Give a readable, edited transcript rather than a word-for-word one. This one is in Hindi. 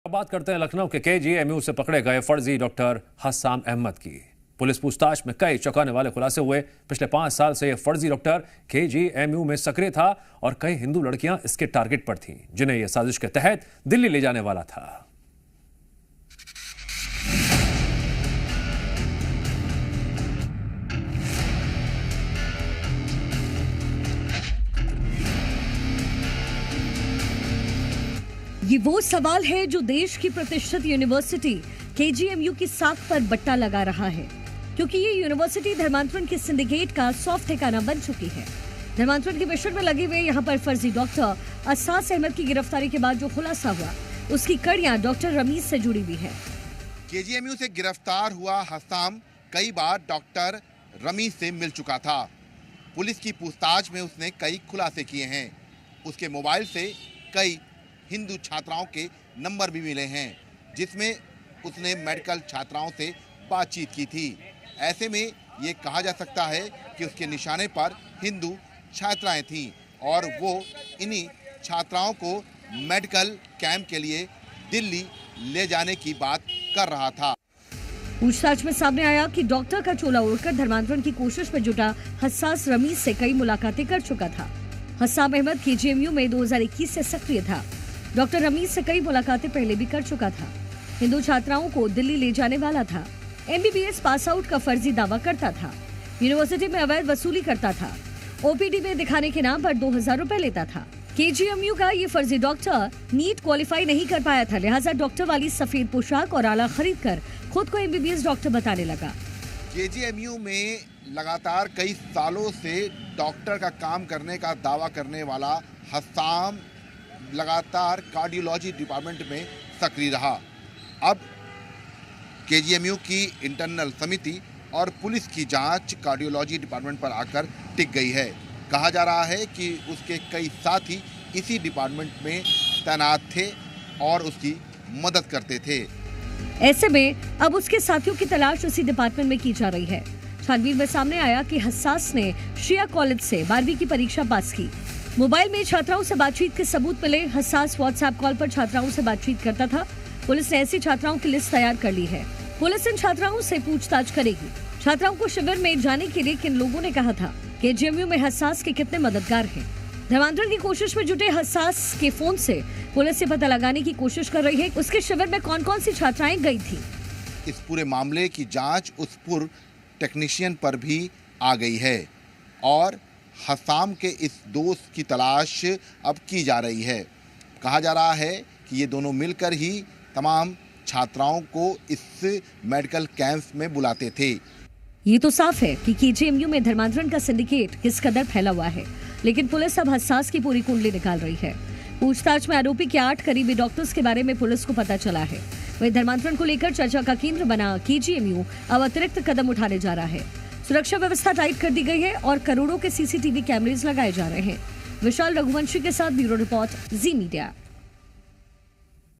बात करते हैं लखनऊ के केजीएमयू से पकड़े गए फर्जी डॉक्टर हस्साम अहमद की। पुलिस पूछताछ में कई चौंकाने वाले खुलासे हुए। पिछले 5 साल से यह फर्जी डॉक्टर केजीएमयू में सक्रिय था और कई हिंदू लड़कियां इसके टारगेट पर थीं, जिन्हें यह साजिश के तहत दिल्ली ले जाने वाला था। ये वो सवाल है जो देश की प्रतिष्ठित यूनिवर्सिटी केजीएमयू की साख पर बट्टा लगा रहा है, क्योंकि ये यूनिवर्सिटी धर्मांतरण के सिंडिकेट का सॉफ्ट ठिकाना बन चुकी है। धर्मांतरण के मिशन में लगे हुए यहाँ पर फर्जी डॉक्टर हस्साम अहमद की गिरफ्तारी के बाद जो खुलासा हुआ, उसकी कड़ियां डॉक्टर रमीज से जुड़ी हुई है। केजीएमयू से गिरफ्तार हुआ हस्साम कई बार डॉक्टर रमीज से मिल चुका था। पुलिस की पूछताछ में उसने कई खुलासे किए हैं। उसके मोबाइल से कई हिंदू छात्राओं के नंबर भी मिले हैं, जिसमें उसने मेडिकल छात्राओं से बातचीत की थी। ऐसे में ये कहा जा सकता है कि उसके निशाने पर हिंदू छात्राएं थीं और वो इन्हीं छात्राओं को मेडिकल कैंप के लिए दिल्ली ले जाने की बात कर रहा था। पूछताछ में सामने आया कि डॉक्टर का चोला ओढ़कर धर्मांतरण की कोशिश में जुटा हस्साम रमीज से कई मुलाकातें कर चुका था। हस्साम अहमद केजीएमयू में 2021 से सक्रिय था। डॉक्टर रमीज से कई मुलाकातें पहले भी कर चुका था। हिंदू छात्राओं को दिल्ली ले जाने वाला था। एमबीबीएस पास आउट का फर्जी दावा करता था। यूनिवर्सिटी में अवैध वसूली करता था। ओपीडी में दिखाने के नाम पर 2000 रुपए लेता था। केजीएमयू का ये फर्जी डॉक्टर नीट क्वालिफाई नहीं कर पाया था, लिहाजा डॉक्टर वाली सफेद पोशाक और आला खरीद कर खुद को एमबीबीएस डॉक्टर बताने लगा। केजीएमयू में लगातार कई सालों से डॉक्टर का काम करने का दावा करने वाला हस्साम लगातार कार्डियोलॉजी डिपार्टमेंट में सक्रिय रहा। अब केजीएमयू की इंटरनल समिति और पुलिस की जांच कार्डियोलॉजी डिपार्टमेंट पर आकर टिक गई है। कहा जा रहा है कि उसके कई साथी इसी डिपार्टमेंट में तैनात थे और उसकी मदद करते थे। ऐसे में अब उसके साथियों की तलाश उसी डिपार्टमेंट में की जा रही है। छानबीन में सामने आया कि हस्साम ने शिया कॉलेज से 12वीं की परीक्षा पास की। मोबाइल में छात्राओं से बातचीत के सबूत मिले। हस्साम व्हाट्सएप कॉल पर छात्राओं से बातचीत करता था। पुलिस ने ऐसी छात्राओं की लिस्ट तैयार कर ली है। पुलिस इन छात्राओं से पूछताछ करेगी। छात्राओं को शिविर में जाने के लिए किन लोगों ने कहा था, केजीएमयू में हस्साम के कितने मददगार हैं। धर्मांतरण की कोशिश में जुटे हस्साम के फोन से पुलिस ये पता लगाने की कोशिश कर रही है उसके शिविर में कौन कौन सी छात्राएं गई थी। इस पूरे मामले की जांच उस पूर्व टेक्नीशियन पर भी आ गई है और हस्साम के इस दोस्त की तलाश अब की जा रही है। कहा जा रहा है कि ये दोनों मिलकर ही तमाम छात्राओं को इस मेडिकल कैंप में बुलाते थे। ये तो साफ है कि केजीएमयू में धर्मांतरण का सिंडिकेट किस कदर फैला हुआ है, लेकिन पुलिस अब हस्साम की पूरी कुंडली निकाल रही है। पूछताछ में आरोपी के 8 करीबी डॉक्टर्स के बारे में पुलिस को पता चला है। वही धर्मांतरण को लेकर चर्चा का केंद्र बना केजीएमयू अब अतिरिक्त कदम उठाने जा रहा है। सुरक्षा व्यवस्था टाइट कर दी गई है और करोड़ों के सीसीटीवी कैमरेज लगाए जा रहे हैं। विशाल रघुवंशी के साथ ब्यूरो रिपोर्ट, जी मीडिया।